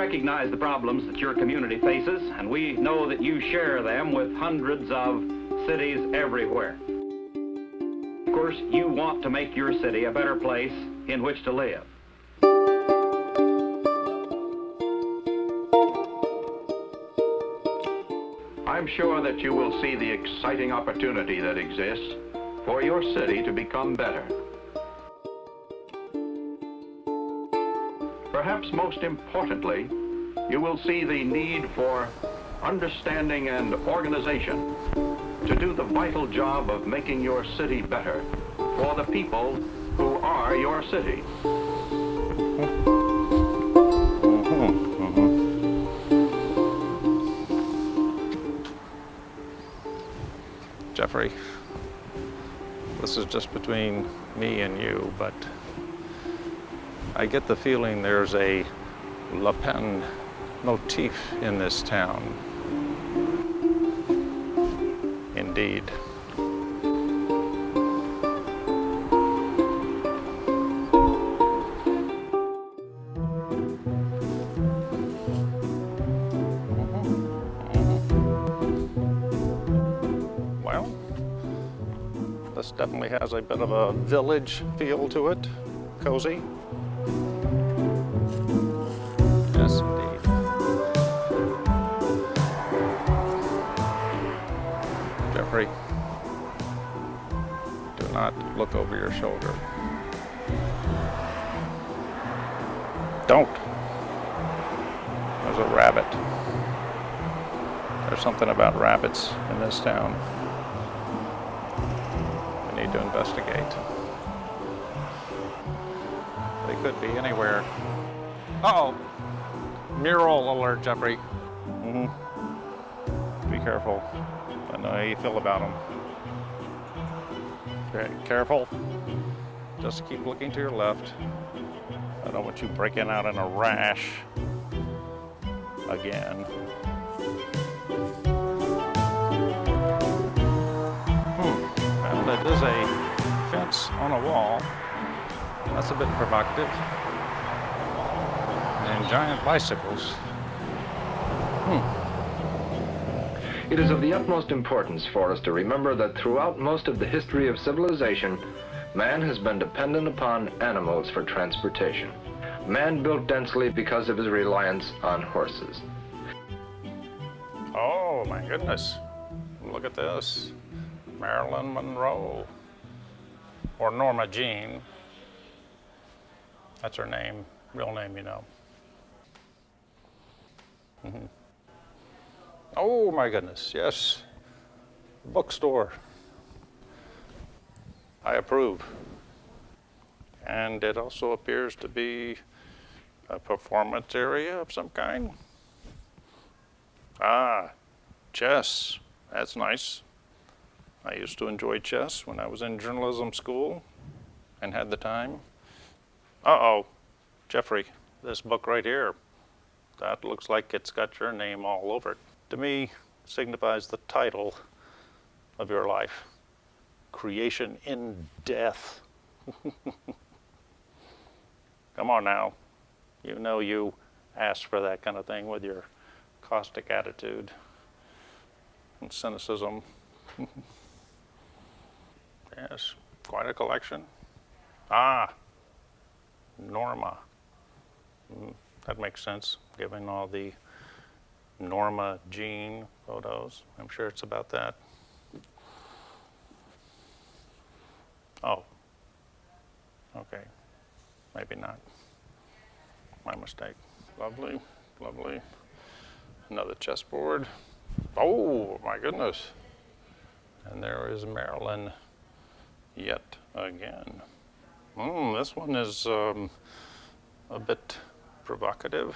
recognize the problems that your community faces, and we know that you share them with hundreds of cities everywhere. Of course, you want to make your city a better place in which to live. I'm sure that you will see the exciting opportunity that exists for your city to become better. Perhaps most importantly, you will see the need for understanding and organization to do the vital job of making your city better for the people who are your city. Jeffrey, this is just between me and you, but I get the feeling there's a Le Pen motif in this town. Indeed. Well, this definitely has a bit of a village feel to it. Cozy. Yes, indeed. Jeffrey, do not look over your shoulder. Don't. There's a rabbit. There's something about rabbits in this town. We need to investigate. They could be anywhere. Uh-oh. Mural alert, Jeffrey. Be careful. I know how you feel about them. Okay, careful. Just keep looking to your left. I don't want you breaking out in a rash again. Well, it is a fence on a wall. That's a bit provocative. And giant bicycles. It is of the utmost importance for us to remember that throughout most of the history of civilization, man has been dependent upon animals for transportation. Man built densely because of his reliance on horses. Oh my goodness. Look at this. Marilyn Monroe. Or Norma Jean. That's her name, real name, you know. Oh my goodness, yes. Bookstore. I approve. And it also appears to be a performance area of some kind. Ah, chess. That's nice. I used to enjoy chess when I was in journalism school and had the time. Uh-oh, Jeffrey, this book right here, that looks like it's got your name all over it. To me, signifies the title of your life, Creation in Death. Come on now, you know you asked for that kind of thing with your caustic attitude and cynicism. Yes, quite a collection. Ah, Norma. That makes sense, given all the Norma Jean photos. I'm sure it's about that. Oh, okay, maybe not. My mistake. Lovely, lovely. Another chessboard. Oh, my goodness. And there is Marilyn yet again. This one is a bit provocative.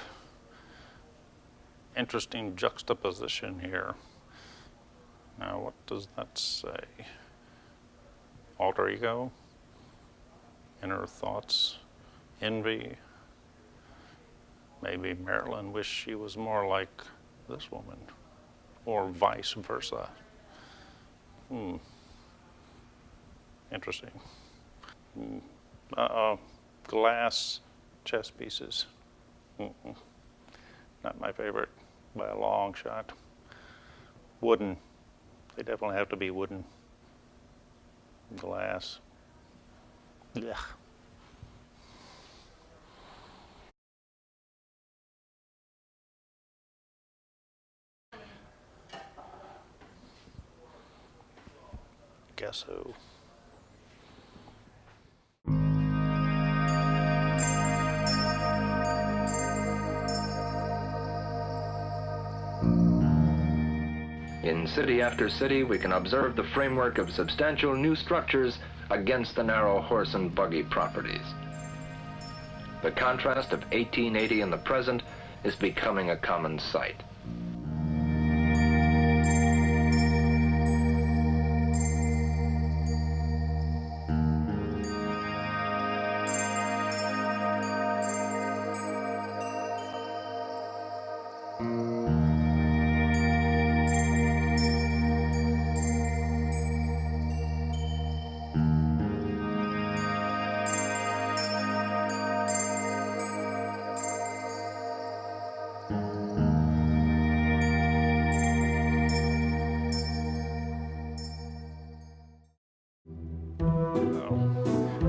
Interesting juxtaposition here. Now, what does that say? Alter ego, inner thoughts, envy. Maybe Marilyn wished she was more like this woman, or vice versa. Interesting. Uh-oh, glass chess pieces. Not my favorite by a long shot. Wooden. They definitely have to be wooden. Glass. Yeah. Guess who? In city after city, we can observe the framework of substantial new structures against the narrow horse and buggy properties. The contrast of 1880 and the present is becoming a common sight.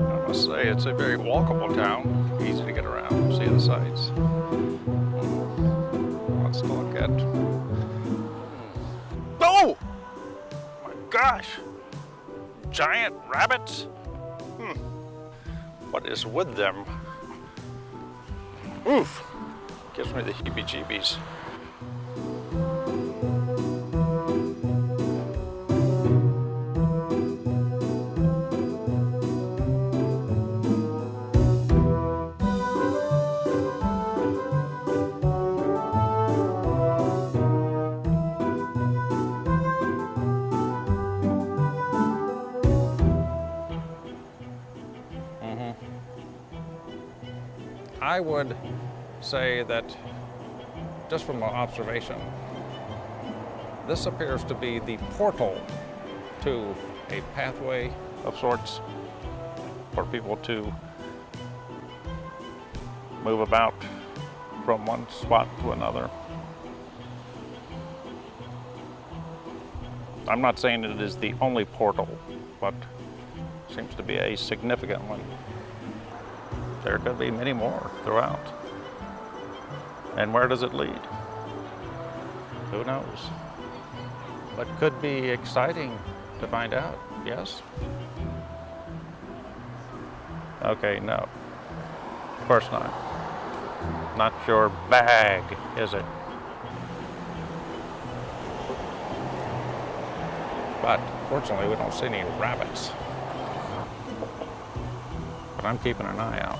I must say, it's a very walkable town, easy to get around, see the sights. Let's look at. Oh! My gosh! Giant rabbits? What is with them? Oof! Gives me the heebie-jeebies. I would say that, just from my observation, this appears to be the portal to a pathway of sorts for people to move about from one spot to another. I'm not saying it is the only portal, but seems to be a significant one. There could be many more throughout. And where does it lead? Who knows? But could be exciting to find out, yes? Okay, no. Of course not. Not your bag, is it? But fortunately, we don't see any rabbits. But I'm keeping an eye out.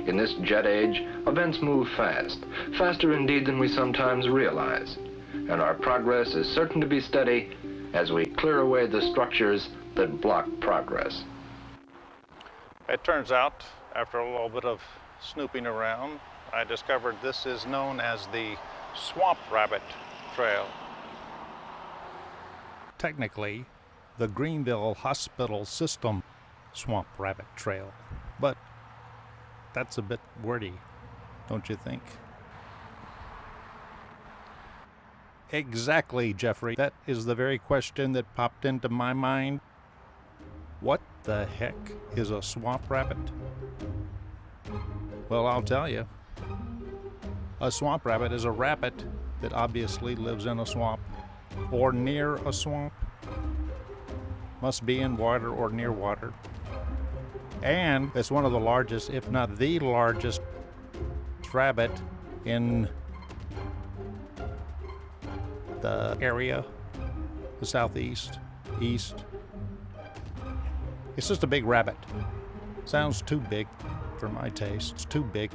In this jet age, events move fast, faster indeed than we sometimes realize, and our progress is certain to be steady as we clear away the structures that block progress. It turns out, after a little bit of snooping around, I discovered this is known as the Swamp Rabbit Trail. Technically, the Greenville Hospital System Swamp Rabbit Trail, but that's a bit wordy, don't you think? Exactly, Jeffrey. That is the very question that popped into my mind. What the heck is a swamp rabbit? Well, I'll tell you. A swamp rabbit is a rabbit that obviously lives in a swamp or near a swamp. Must be in water or near water. And it's one of the largest, if not the largest, rabbit in the area, the southeast, east. It's just a big rabbit. Sounds too big for my taste. It's too big.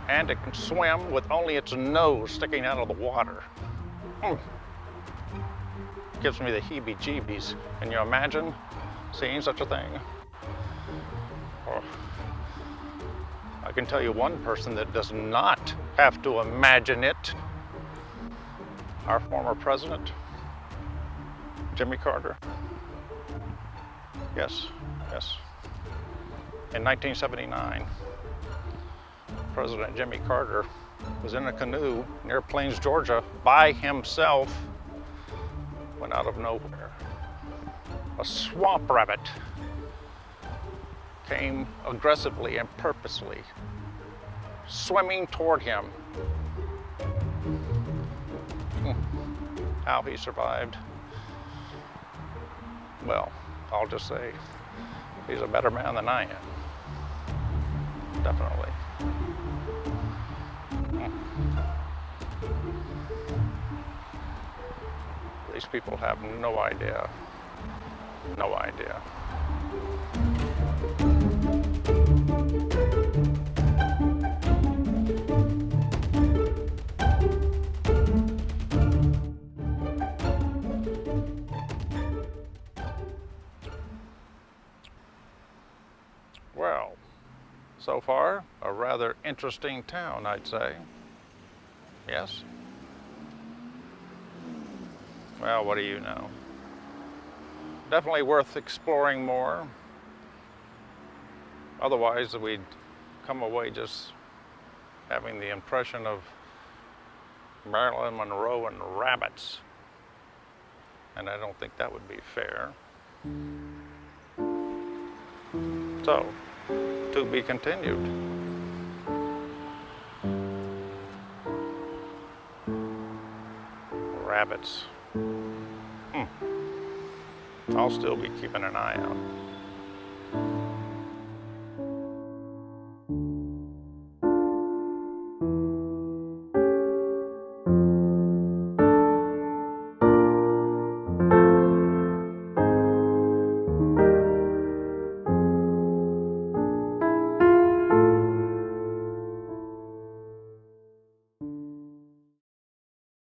And it can swim with only its nose sticking out of the water. Gives me the heebie-jeebies. Can you imagine seeing such a thing? Oh. I can tell you one person that does not have to imagine it. Our former president, Jimmy Carter. Yes. In 1979, President Jimmy Carter was in a canoe near Plains, Georgia, by himself, when out of nowhere, a swamp rabbit came aggressively and purposely swimming toward him. How he survived, well, I'll just say he's a better man than I am. Definitely. These people have no idea. No idea. Well, so far, a rather interesting town, I'd say. Yes? Well, what do you know? Definitely worth exploring more. Otherwise, we'd come away just having the impression of Marilyn Monroe and rabbits. And I don't think that would be fair. So, to be continued. Rabbits. I'll still be keeping an eye out.